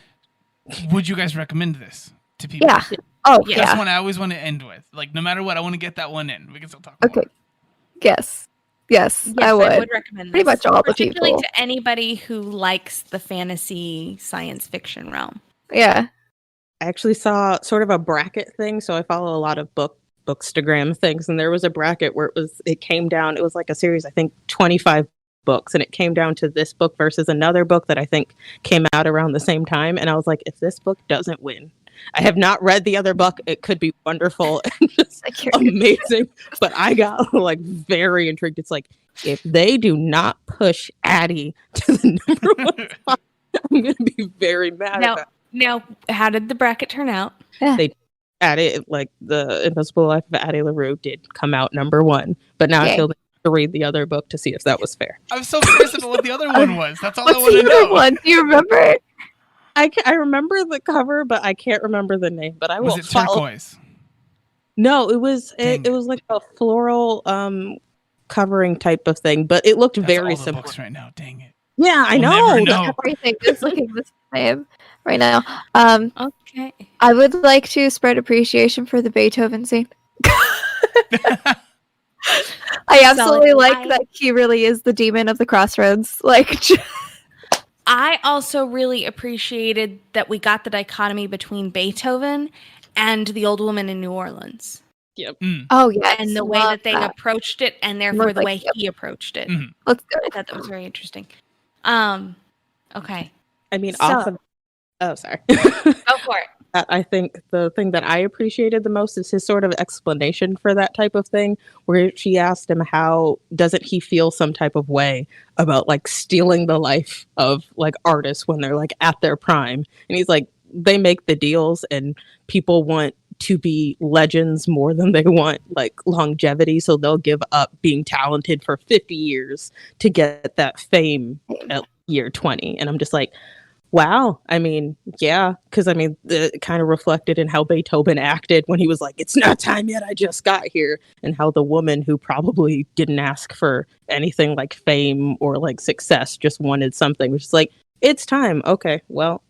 Would you guys recommend this to people? Yeah. Oh, yeah. That's one I always want to end with. Like, no matter what, I want to get that one in. We can still talk about it. Yes, I would recommend this. Pretty much all the particularly people. to anybody who likes the fantasy science fiction realm. Yeah. I actually saw sort of a bracket thing, so I follow a lot of Bookstagram things, and there was a bracket where it came down, it was like a series, I think 25 books, and it came down to this book versus another book that I think came out around the same time, and I was like, if this book doesn't win, I have not read the other book, it could be wonderful and just amazing, but I got like very intrigued. It's like, if they do not push Addie to the number one spot, I'm going to be very mad about it. Now, how did the bracket turn out? Addie, like the Invisible Life of Addie LaRue did come out number one, but now I still need to read the other book to see if that was fair. I'm so curious about what the other one was. That's all I What's want to the other know. one? Do you remember it? I remember the cover, but I can't remember the name. But I will. Was it turquoise? No, it was like a floral covering type of thing, but it looked very similar. Books right now, dang it. Yeah, I We'll know. never know. Everything is looking the same right now. Okay. I would like to spread appreciation for the Beethoven scene. I absolutely like that he really is the demon of the crossroads. Like, I also really appreciated that we got the dichotomy between Beethoven and the old woman in New Orleans. Yep. Oh yeah, And the way that they approached it, and therefore the way he approached it. Mm-hmm. Let's go. I thought that was very interesting. Okay. I mean, So- oh, sorry. Go for it. I think the thing that I appreciated the most is his sort of explanation for that type of thing, where she asked him how doesn't he feel some type of way about like stealing the life of like artists when they're like at their prime. And he's like, they make the deals and people want to be legends more than they want like longevity. So they'll give up being talented for 50 years to get that fame at year 20. And I'm just like, wow. I mean, yeah, because I mean, it kind of reflected in how Beethoven acted when he was like, it's not time yet, I just got here. And how the woman who probably didn't ask for anything like fame or like success just wanted something, which is like, it's time. Okay, well,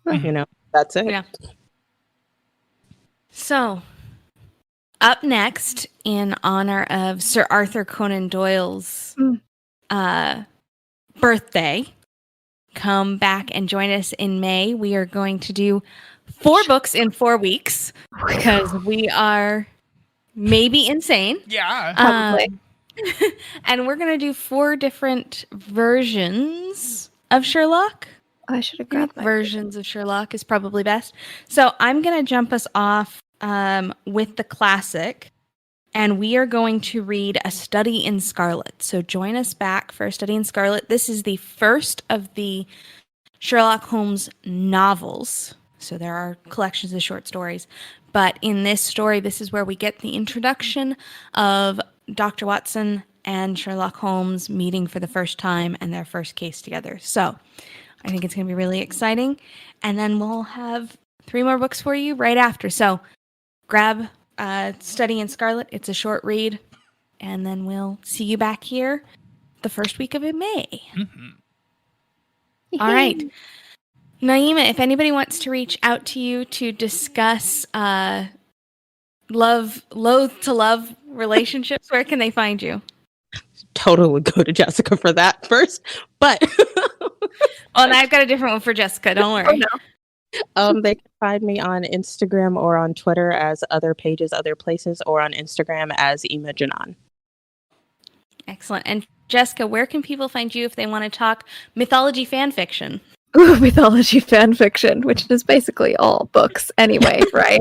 Cool. you know, that's it. Yeah. So, up next, in honor of Sir Arthur Conan Doyle's birthday, come back and join us in May. We are going to do 4 books in 4 weeks because we are maybe insane. Yeah. Probably. And we're going to do 4 different versions of Sherlock. I should have I think grabbed my versions of Sherlock is probably best. So I'm going to jump us off with the classic, and we are going to read A Study in Scarlet. So join us back for A Study in Scarlet. This is the first of the Sherlock Holmes novels. So there are collections of short stories. But in this story, this is where we get the introduction of Dr. Watson and Sherlock Holmes meeting for the first time and their first case together. So I think it's going to be really exciting. And then we'll have 3 more books for you right after. So grab Study in Scarlet. It's a short read. And then we'll see you back here the first week of May. Mm-hmm. All right. Naimah, if anybody wants to reach out to you to discuss loathe to love relationships, where can they find you? Totally go to Jessica for that first. But Oh, and I've got a different one for Jessica. Don't worry. Oh, no. they can find me on Instagram or on Twitter as Other Pages, Other Places, or on Instagram as Imaginon. Excellent. And Jessica, where can people find you if they want to talk mythology fan fiction? Ooh, mythology fan fiction, which is basically all books anyway, right?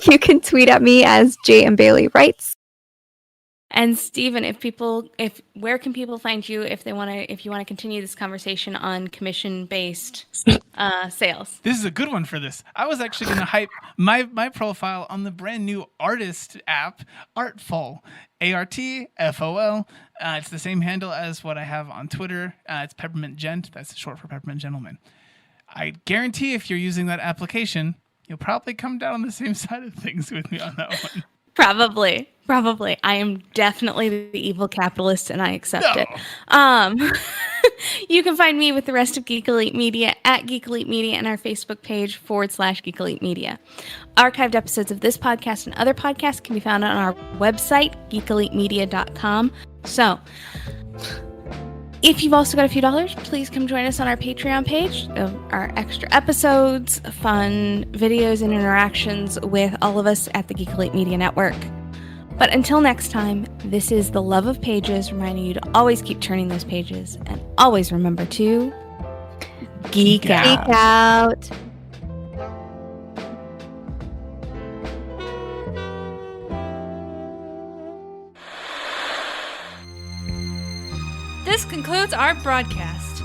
You can tweet at me as JM Bailey Writes. And Stephen, where can people find you if you want to continue this conversation on commission-based sales? This is a good one for this. I was actually going to hype my profile on the brand new artist app, Artful. ARTFOL. It's the same handle as what I have on Twitter. It's Peppermint Gent. That's short for Peppermint Gentleman. I guarantee if you're using that application, you'll probably come down on the same side of things with me on that one. Probably. I am definitely the evil capitalist, and I accept it. You can find me with the rest of Geek Elite Media at Geek Elite Media and our Facebook page /Geek Elite Media. Archived episodes of this podcast and other podcasts can be found on our website, geekelitemedia.com. So, if you've also got a few dollars, please come join us on our Patreon page. Our extra episodes, fun videos, and interactions with all of us at the Geek Elite Media Network. But until next time, this is The Love of Pages, reminding you to always keep turning those pages and always remember to geek out. Geek out. This concludes our broadcast.